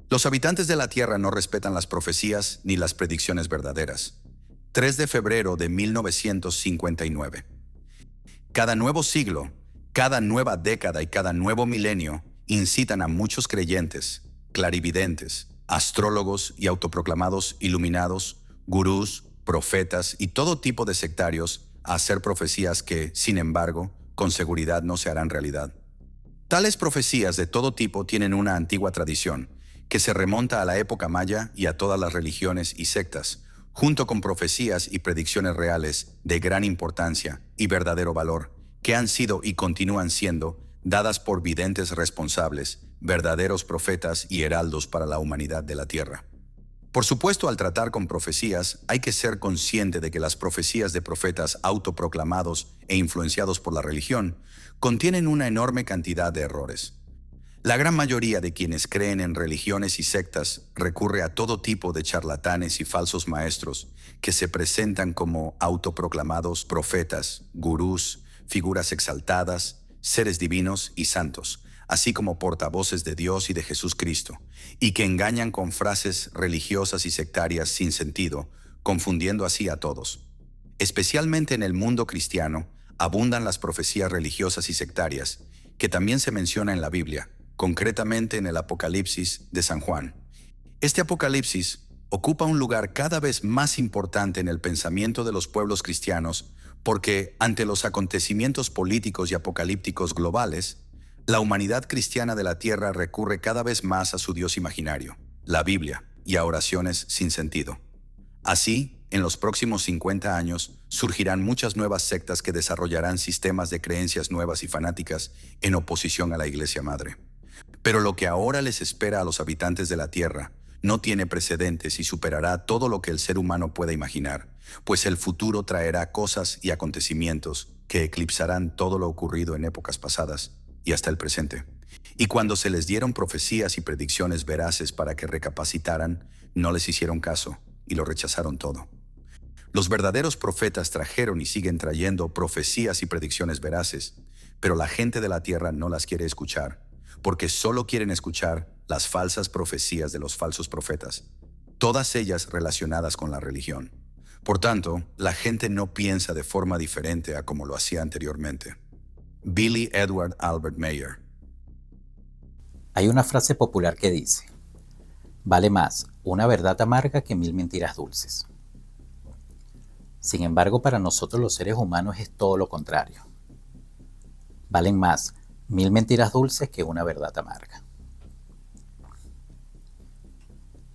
Los habitantes de la Tierra no respetan las profecías ni las predicciones verdaderas. 3 de febrero de 1959. Cada nuevo siglo, cada nueva década y cada nuevo milenio incitan a muchos creyentes, clarividentes, astrólogos y autoproclamados iluminados, gurús, profetas y todo tipo de sectarios a hacer profecías que, sin embargo, con seguridad no se harán realidad. Tales profecías de todo tipo tienen una antigua tradición, que se remonta a la época maya y a todas las religiones y sectas, junto con profecías y predicciones reales de gran importancia y verdadero valor, que han sido y continúan siendo dadas por videntes responsables, verdaderos profetas y heraldos para la humanidad de la tierra. Por supuesto, al tratar con profecías, hay que ser consciente de que las profecías de profetas autoproclamados e influenciados por la religión contienen una enorme cantidad de errores. La gran mayoría de quienes creen en religiones y sectas recurre a todo tipo de charlatanes y falsos maestros que se presentan como autoproclamados profetas, gurús, figuras exaltadas, seres divinos y santos, así como portavoces de Dios y de Jesús Cristo, y que engañan con frases religiosas y sectarias sin sentido, confundiendo así a todos. Especialmente en el mundo cristiano, abundan las profecías religiosas y sectarias, que también se menciona en la Biblia, concretamente en el Apocalipsis de San Juan. Este Apocalipsis ocupa un lugar cada vez más importante en el pensamiento de los pueblos cristianos porque, ante los acontecimientos políticos y apocalípticos globales, la humanidad cristiana de la Tierra recurre cada vez más a su Dios imaginario, la Biblia, y a oraciones sin sentido. Así, en los próximos 50 años, surgirán muchas nuevas sectas que desarrollarán sistemas de creencias nuevas y fanáticas en oposición a la Iglesia Madre. Pero lo que ahora les espera a los habitantes de la Tierra no tiene precedentes y superará todo lo que el ser humano pueda imaginar, pues el futuro traerá cosas y acontecimientos que eclipsarán todo lo ocurrido en épocas pasadas y hasta el presente. Y cuando se les dieron profecías y predicciones veraces para que recapacitaran, no les hicieron caso y lo rechazaron todo. Los verdaderos profetas trajeron y siguen trayendo profecías y predicciones veraces, pero la gente de la Tierra no las quiere escuchar, porque solo quieren escuchar las falsas profecías de los falsos profetas, todas ellas relacionadas con la religión. Por tanto, la gente no piensa de forma diferente a como lo hacía anteriormente. Billy Edward Albert Mayer. Hay una frase popular que dice: vale más una verdad amarga que 1000 mentiras dulces. Sin embargo, para nosotros los seres humanos es todo lo contrario. Valen más 1000 mentiras dulces que una verdad amarga.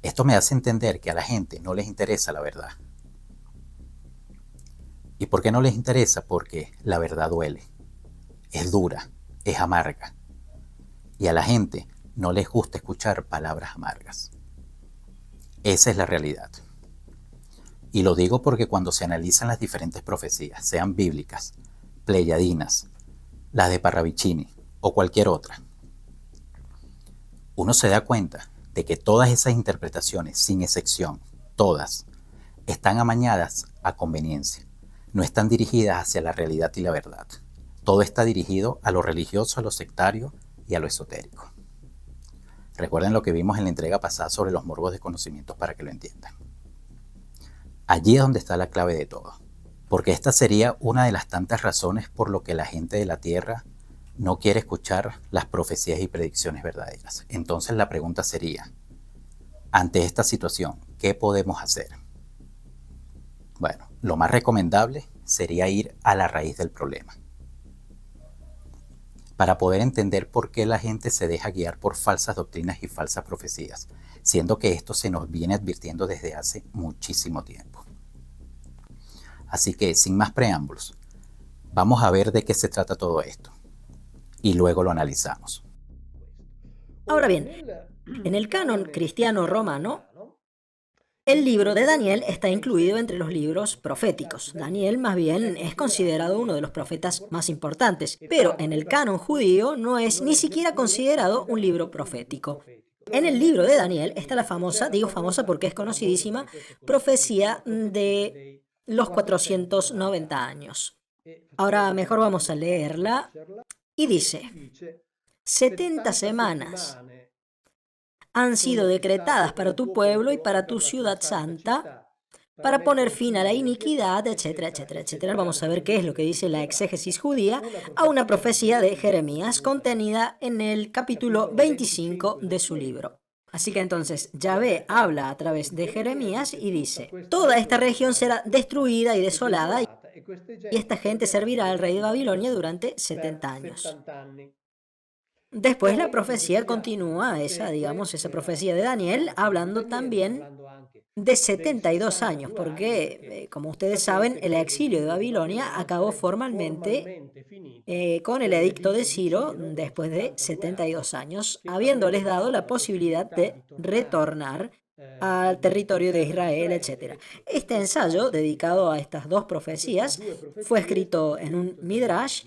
Esto me hace entender que a la gente no les interesa la verdad. ¿Y por qué no les interesa? Porque la verdad duele, es dura, es amarga. Y a la gente no les gusta escuchar palabras amargas. Esa es la realidad. Y lo digo porque cuando se analizan las diferentes profecías, sean bíblicas, pleyadinas, las de Parravicini o cualquier otra, uno se da cuenta de que todas esas interpretaciones, sin excepción, todas, están amañadas a conveniencia. No están dirigidas hacia la realidad y la verdad. Todo está dirigido a lo religioso, a lo sectario y a lo esotérico. Recuerden lo que vimos en la entrega pasada sobre los morbos de conocimientos para que lo entiendan. Allí es donde está la clave de todo, porque esta sería una de las tantas razones por lo que la gente de la Tierra no quiere escuchar las profecías y predicciones verdaderas. Entonces la pregunta sería, ante esta situación, ¿qué podemos hacer? Bueno, lo más recomendable sería ir a la raíz del problema, para poder entender por qué la gente se deja guiar por falsas doctrinas y falsas profecías, siendo que esto se nos viene advirtiendo desde hace muchísimo tiempo. Así que, sin más preámbulos, vamos a ver de qué se trata todo esto, y luego lo analizamos. Ahora bien, en el canon cristiano romano, el libro de Daniel está incluido entre los libros proféticos. Daniel más bien es considerado uno de los profetas más importantes, pero en el canon judío no es ni siquiera considerado un libro profético. En el libro de Daniel está la famosa, digo famosa porque es conocidísima, profecía de los 490 años. Ahora mejor vamos a leerla y dice: 70 semanas han sido decretadas para tu pueblo y para tu ciudad santa, para poner fin a la iniquidad, etcétera, etcétera, etcétera. Vamos a ver qué es lo que dice la exégesis judía a una profecía de Jeremías contenida en el capítulo 25 de su libro. Así que entonces Yahvé habla a través de Jeremías y dice: toda esta región será destruida y desolada, y esta gente servirá al rey de Babilonia durante 70 años. Después la profecía continúa, esa profecía de Daniel, hablando también de 72 años, porque, como ustedes saben, el exilio de Babilonia acabó formalmente con el edicto de Ciro después de 72 años, habiéndoles dado la posibilidad de retornar al territorio de Israel, etc. Este ensayo, dedicado a estas dos profecías, fue escrito en un midrash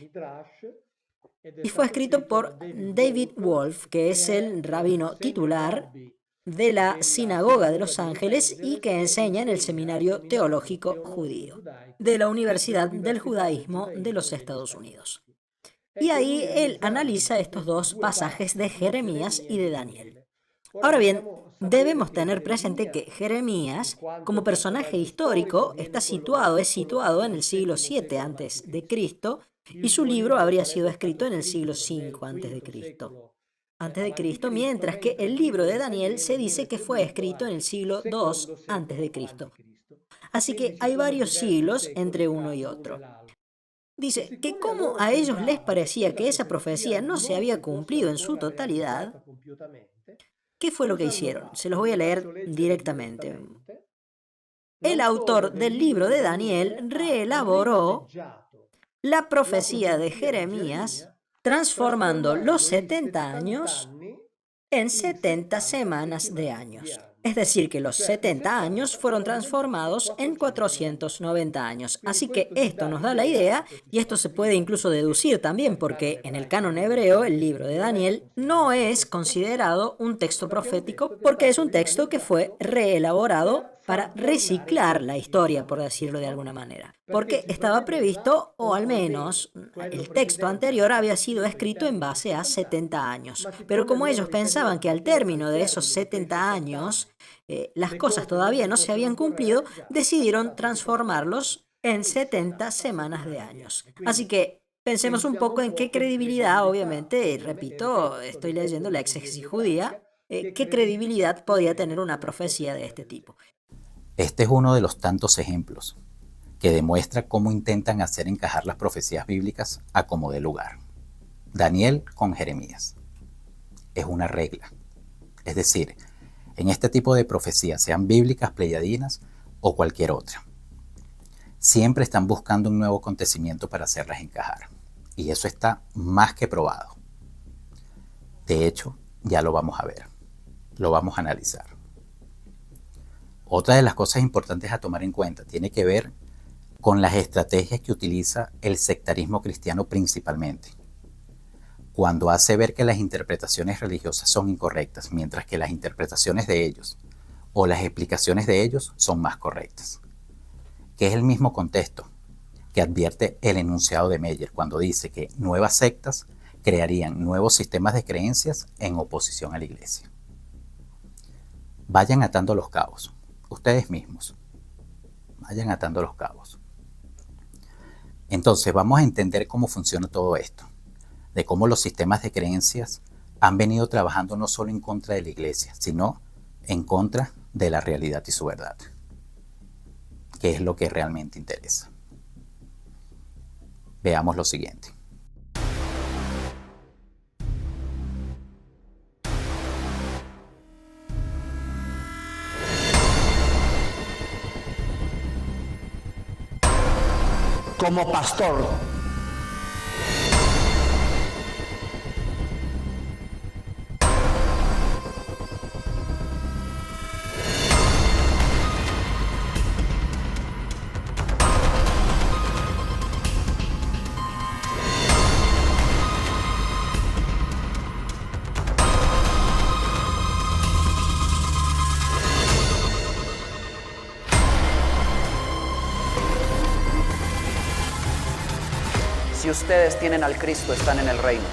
y fue escrito por David Wolf, que es el rabino titular de la Sinagoga de Los Ángeles y que enseña en el Seminario Teológico Judío de la Universidad del Judaísmo de los Estados Unidos. Y ahí él analiza estos dos pasajes de Jeremías y de Daniel. Ahora bien, debemos tener presente que Jeremías, como personaje histórico, es situado en el siglo 7 antes de Cristo, y su libro habría sido escrito en el siglo 5 antes de Cristo, mientras que el libro de Daniel se dice que fue escrito en el siglo 2 antes de Cristo. Así que hay varios siglos entre uno y otro. Dice que como a ellos les parecía que esa profecía no se había cumplido en su totalidad, ¿qué fue lo que hicieron? Se los voy a leer directamente. El autor del libro de Daniel reelaboró la profecía de Jeremías, transformando los 70 años en 70 semanas de años. Es decir, que los 70 años fueron transformados en 490 años. Así que esto nos da la idea, y esto se puede incluso deducir también, porque en el canon hebreo, el libro de Daniel no es considerado un texto profético, porque es un texto que fue reelaborado para reciclar la historia, por decirlo de alguna manera. Porque estaba previsto, o al menos el texto anterior había sido escrito en base a 70 años. Pero como ellos pensaban que al término de esos 70 años las cosas todavía no se habían cumplido, decidieron transformarlos en 70 semanas de años. Así que pensemos un poco en qué credibilidad, obviamente, repito, estoy leyendo la exégesis judía, qué credibilidad podía tener una profecía de este tipo. Este es uno de los tantos ejemplos que demuestra cómo intentan hacer encajar las profecías bíblicas a como dé lugar. Daniel con Jeremías. Es una regla. Es decir, en este tipo de profecías, sean bíblicas, pleyadianas o cualquier otra, siempre están buscando un nuevo acontecimiento para hacerlas encajar. Y eso está más que probado. De hecho, ya lo vamos a ver. Lo vamos a analizar. Otra de las cosas importantes a tomar en cuenta tiene que ver con las estrategias que utiliza el sectarismo cristiano principalmente, cuando hace ver que las interpretaciones religiosas son incorrectas, mientras que las interpretaciones de ellos o las explicaciones de ellos son más correctas, que es el mismo contexto que advierte el enunciado de Meyer cuando dice que nuevas sectas crearían nuevos sistemas de creencias en oposición a la iglesia. Vayan atando los cabos. Ustedes mismos vayan atando los cabos. Entonces vamos a entender cómo funciona todo esto, de cómo los sistemas de creencias han venido trabajando no solo en contra de la iglesia, sino en contra de la realidad y su verdad, que es lo que realmente interesa. Veamos lo siguiente. Como pastor, Si ustedes tienen al Cristo, están en el reino.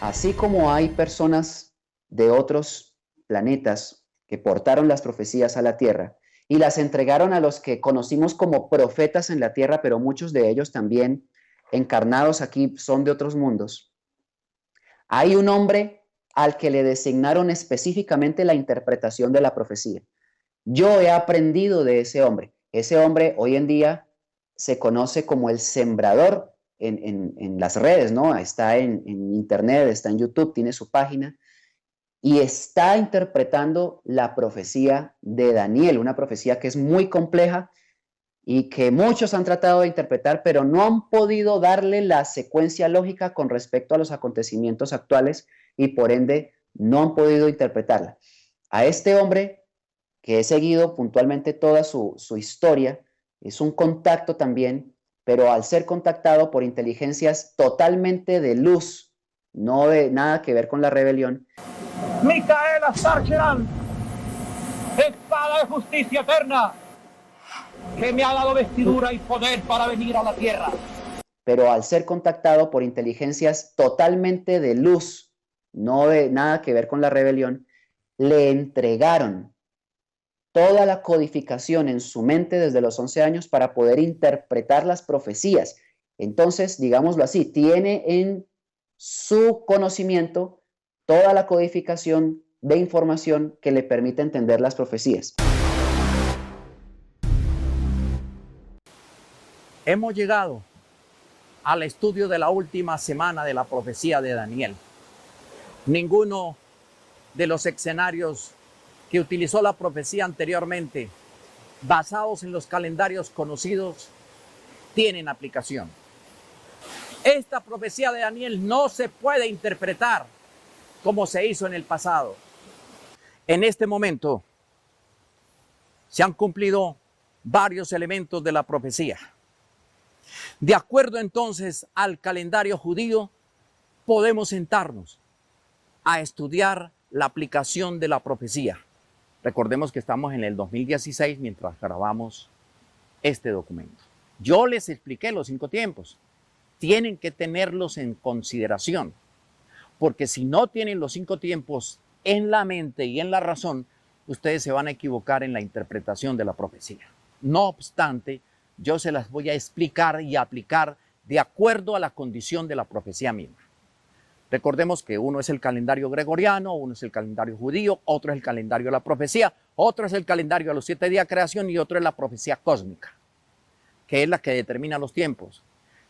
Así como hay personas de otros planetas que portaron las profecías a la Tierra y las entregaron a los que conocimos como profetas en la Tierra, pero muchos de ellos también encarnados aquí son de otros mundos, hay un hombre al que le designaron específicamente la interpretación de la profecía. Yo he aprendido de ese hombre. Ese hombre hoy en día se conoce como el sembrador en las redes, ¿no? Está en internet, está en YouTube, tiene su página y está interpretando la profecía de Daniel, una profecía que es muy compleja y que muchos han tratado de interpretar, pero no han podido darle la secuencia lógica con respecto a los acontecimientos actuales y por ende no han podido interpretarla. A este hombre que he seguido puntualmente toda su historia, es un contacto también, pero al ser contactado por inteligencias totalmente de luz, no de nada que ver con la rebelión. Micaela Sarcheran, espada de justicia eterna, que me ha dado vestidura y poder para venir a la tierra. Pero al ser contactado por inteligencias totalmente de luz, no de nada que ver con la rebelión, le entregaron toda la codificación en su mente desde los 11 años para poder interpretar las profecías. Entonces, digámoslo así, tiene en su conocimiento toda la codificación de información que le permite entender las profecías. Hemos llegado al estudio de la última semana de la profecía de Daniel. Ninguno de los escenarios que utilizó la profecía anteriormente, basados en los calendarios conocidos, tienen aplicación. Esta profecía de Daniel no se puede interpretar como se hizo en el pasado. En este momento se han cumplido varios elementos de la profecía. De acuerdo entonces al calendario judío, podemos sentarnos a estudiar la aplicación de la profecía. Recordemos que estamos en el 2016 mientras grabamos este documento. Yo les expliqué los 5 tiempos. Tienen que tenerlos en consideración, porque si no tienen los 5 tiempos en la mente y en la razón, ustedes se van a equivocar en la interpretación de la profecía. No obstante, yo se las voy a explicar y aplicar de acuerdo a la condición de la profecía misma. Recordemos que uno es el calendario gregoriano, uno es el calendario judío, otro es el calendario de la profecía, otro es el calendario de los 7 días de creación y otro es la profecía cósmica, que es la que determina los tiempos.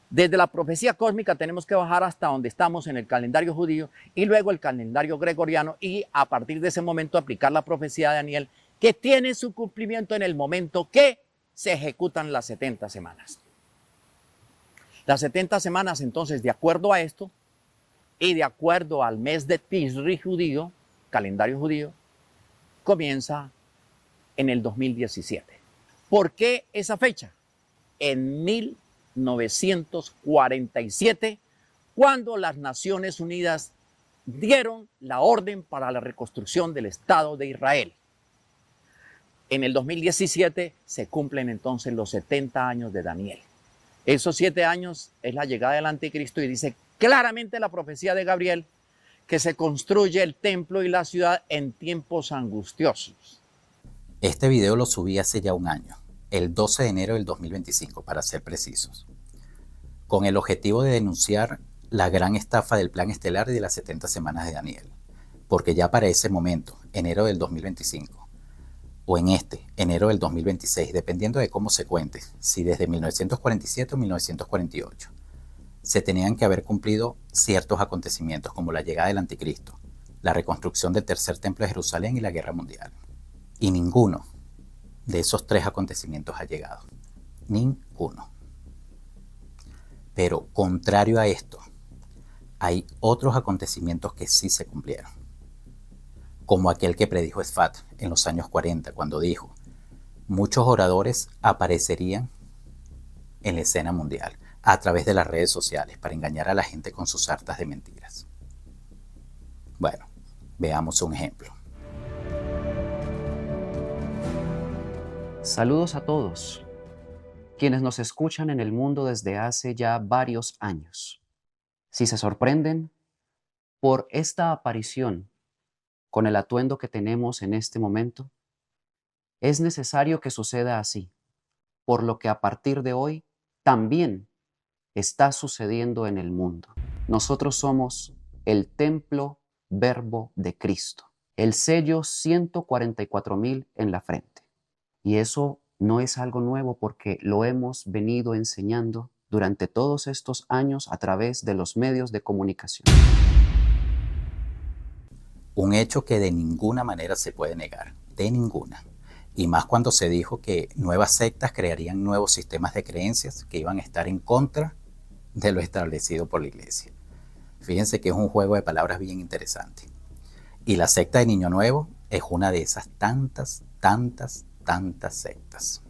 Desde la profecía cósmica tenemos que bajar hasta donde estamos en el calendario judío y luego el calendario gregoriano y a partir de ese momento aplicar la profecía de Daniel, que tiene su cumplimiento en el momento que se ejecutan las 70 semanas. Las 70 semanas, entonces, de acuerdo a esto y de acuerdo al mes de Tisri judío, calendario judío, comienza en el 2017. ¿Por qué esa fecha? En 1947, cuando las Naciones Unidas dieron la orden para la reconstrucción del Estado de Israel. En el 2017 se cumplen entonces los 70 años de Daniel. Esos 7 años es la llegada del anticristo y dice claramente la profecía de Gabriel que se construye el templo y la ciudad en tiempos angustiosos. Este video lo subí hace ya un año, el 12 de enero del 2025 para ser precisos, con el objetivo de denunciar la gran estafa del plan estelar y de las 70 semanas de Daniel, porque ya para ese momento, enero del 2025, o en enero del 2026, dependiendo de cómo se cuente, si desde 1947 o 1948, se tenían que haber cumplido ciertos acontecimientos como la llegada del anticristo, la reconstrucción del tercer templo de Jerusalén y la guerra mundial. Y ninguno de esos 3 acontecimientos ha llegado. Ninguno. Pero contrario a esto, hay otros acontecimientos que sí se cumplieron. Como aquel que predijo Sfat en los años 40, cuando dijo, muchos oradores aparecerían en la escena mundial a través de las redes sociales para engañar a la gente con sus sartas de mentiras. Bueno, veamos un ejemplo. Saludos a todos, quienes nos escuchan en el mundo desde hace ya varios años. Si se sorprenden, por esta aparición con el atuendo que tenemos en este momento, es necesario que suceda así, por lo que a partir de hoy también está sucediendo en el mundo. Nosotros somos el templo verbo de Cristo, el sello 144,000 en la frente. Y eso no es algo nuevo porque lo hemos venido enseñando durante todos estos años a través de los medios de comunicación. Un hecho que de ninguna manera se puede negar, de ninguna. Y más cuando se dijo que nuevas sectas crearían nuevos sistemas de creencias que iban a estar en contra de lo establecido por la iglesia. Fíjense que es un juego de palabras bien interesante. Y la secta de Niño Nuevo es una de esas tantas sectas.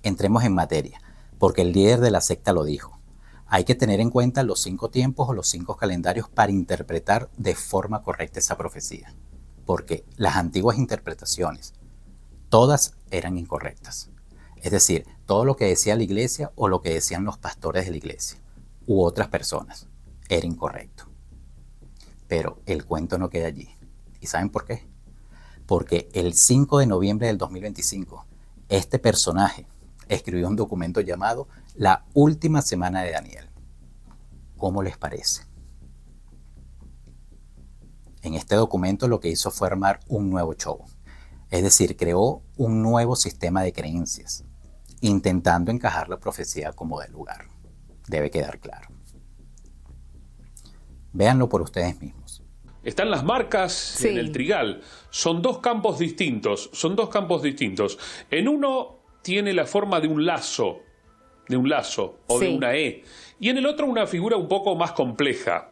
Entremos en materia, porque el líder de la secta lo dijo. Hay que tener en cuenta los 5 tiempos o los 5 calendarios para interpretar de forma correcta esa profecía, porque las antiguas interpretaciones, todas eran incorrectas. Es decir, todo lo que decía la iglesia o lo que decían los pastores de la iglesia u otras personas era incorrecto. Pero el cuento no queda allí. ¿Y saben por qué? Porque el 5 de noviembre del 2025, este personaje escribió un documento llamado La Última Semana de Daniel. ¿Cómo les parece? En este documento lo que hizo fue armar un nuevo show. Es decir, creó un nuevo sistema de creencias, intentando encajar la profecía como de lugar. Debe quedar claro. Véanlo por ustedes mismos. Están las marcas en el trigal. Son dos campos distintos. En uno tiene la forma de un lazo o de una E. Y en el otro una figura un poco más compleja.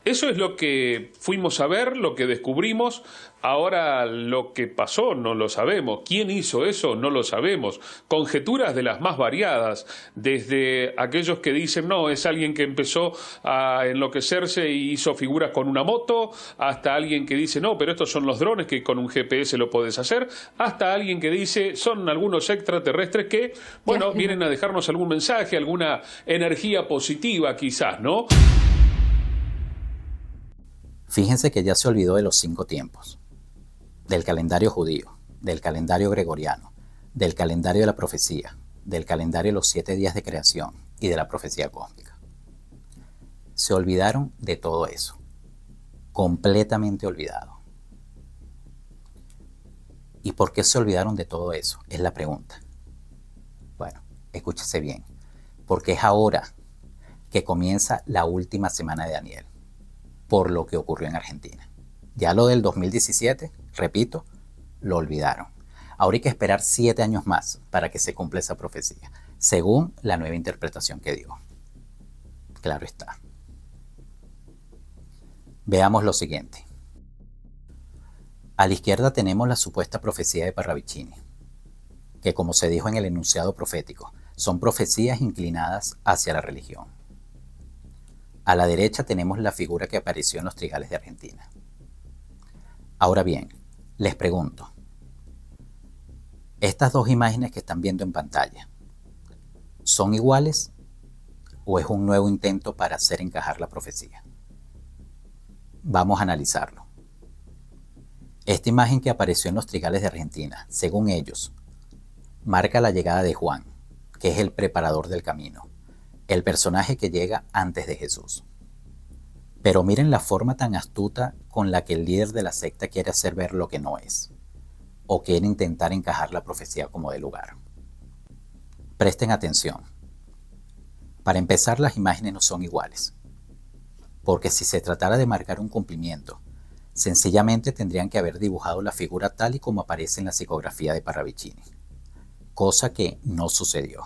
Eso es lo que fuimos a ver, lo que descubrimos. Ahora lo que pasó no lo sabemos. ¿Quién hizo eso? No lo sabemos. Conjeturas de las más variadas, desde aquellos que dicen no, es alguien que empezó a enloquecerse y hizo figuras con una moto, hasta alguien que dice no, pero estos son los drones que con un GPS lo podés hacer, hasta alguien que dice son algunos extraterrestres que, bueno, vienen a dejarnos algún mensaje, alguna energía positiva quizás, ¿no? Fíjense que ya se olvidó de los 5 tiempos, del calendario judío, del calendario gregoriano, del calendario de la profecía, del calendario de los 7 días de creación y de la profecía cósmica. Se olvidaron de todo eso, completamente olvidado. ¿Y por qué se olvidaron de todo eso? Es la pregunta. Bueno, escúchese bien, porque es ahora que comienza la última semana de Daniel, por lo que ocurrió en Argentina. Ya lo del 2017, repito, lo olvidaron. Ahora hay que esperar 7 años más para que se cumpla esa profecía, según la nueva interpretación que dio. Claro está. Veamos lo siguiente. A la izquierda tenemos la supuesta profecía de Parravicini, que como se dijo en el enunciado profético, son profecías inclinadas hacia la religión. A la derecha tenemos la figura que apareció en los trigales de Argentina. Ahora bien, les pregunto, ¿estas dos imágenes que están viendo en pantalla son iguales o es un nuevo intento para hacer encajar la profecía? Vamos a analizarlo. Esta imagen que apareció en los trigales de Argentina, según ellos, marca la llegada de Juan, que es el preparador del camino, el personaje que llega antes de Jesús. Pero miren la forma tan astuta con la que el líder de la secta quiere hacer ver lo que no es, o quiere intentar encajar la profecía como de lugar. Presten atención. Para empezar, las imágenes no son iguales, porque si se tratara de marcar un cumplimiento, sencillamente tendrían que haber dibujado la figura tal y como aparece en la psicografía de Parravicini, cosa que no sucedió.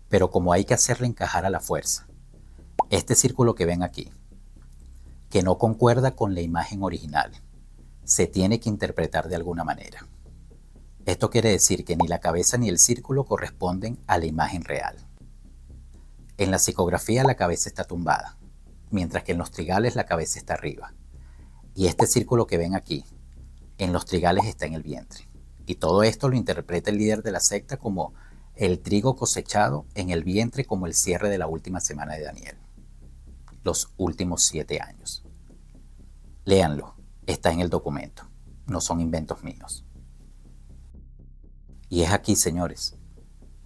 Pero como hay que hacerle encajar a la fuerza, este círculo que ven aquí, que no concuerda con la imagen original, se tiene que interpretar de alguna manera. Esto quiere decir que ni la cabeza ni el círculo corresponden a la imagen real. En la psicografía la cabeza está tumbada, mientras que en los trigales la cabeza está arriba. Y este círculo que ven aquí, en los trigales está en el vientre. Y todo esto lo interpreta el líder de la secta como el trigo cosechado en el vientre como el cierre de la última semana de Daniel. los últimos 7 años. Léanlo, está en el documento, no son inventos míos. Y es aquí, señores,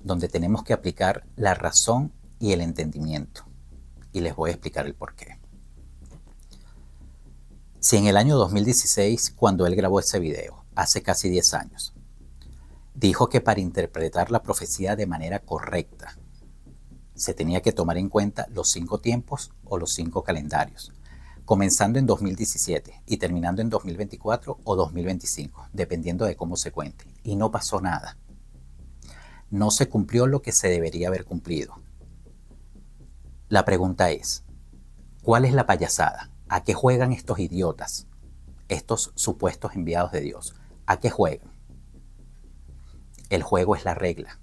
donde tenemos que aplicar la razón y el entendimiento. Y les voy a explicar el porqué. Si en el año 2016, cuando él grabó ese video, hace casi 10 años, dijo que para interpretar la profecía de manera correcta, se tenía que tomar en cuenta los 5 tiempos o los 5 calendarios, comenzando en 2017 y terminando en 2024 o 2025, dependiendo de cómo se cuente. Y no pasó nada. No se cumplió lo que se debería haber cumplido. La pregunta es, ¿cuál es la payasada? ¿A qué juegan estos idiotas? Estos supuestos enviados de Dios. ¿A qué juegan? El juego es la regla.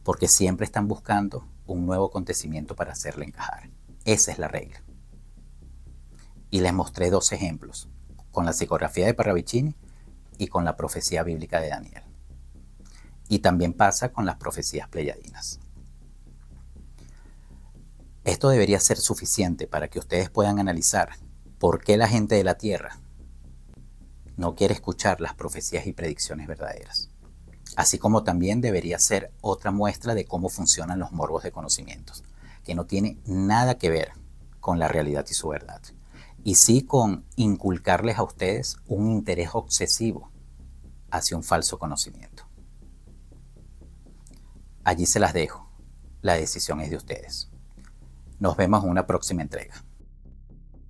Porque siempre están buscando un nuevo acontecimiento para hacerle encajar. Esa es la regla. Y les mostré 2 ejemplos, con la psicografía de Parravicini y con la profecía bíblica de Daniel. Y también pasa con las profecías pleyadinas. Esto debería ser suficiente para que ustedes puedan analizar por qué la gente de la Tierra no quiere escuchar las profecías y predicciones verdaderas. Así como también debería ser otra muestra de cómo funcionan los morbos de conocimientos, que no tiene nada que ver con la realidad y su verdad. Y sí con inculcarles a ustedes un interés obsesivo hacia un falso conocimiento. Allí se las dejo. La decisión es de ustedes. Nos vemos en una próxima entrega.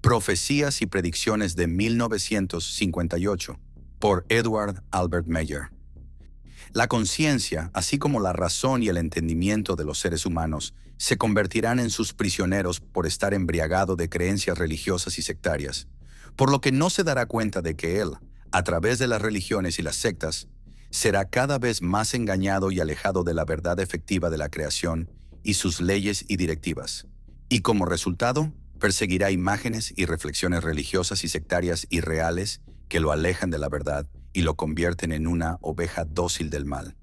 Profecías y predicciones de 1958 por Edward Albert Meyer. La conciencia, así como la razón y el entendimiento de los seres humanos, se convertirán en sus prisioneros por estar embriagado de creencias religiosas y sectarias, por lo que no se dará cuenta de que él, a través de las religiones y las sectas, será cada vez más engañado y alejado de la verdad efectiva de la creación y sus leyes y directivas. Y como resultado, perseguirá imágenes y reflexiones religiosas y sectarias irreales que lo alejan de la verdad y lo convierten en una oveja dócil del mal.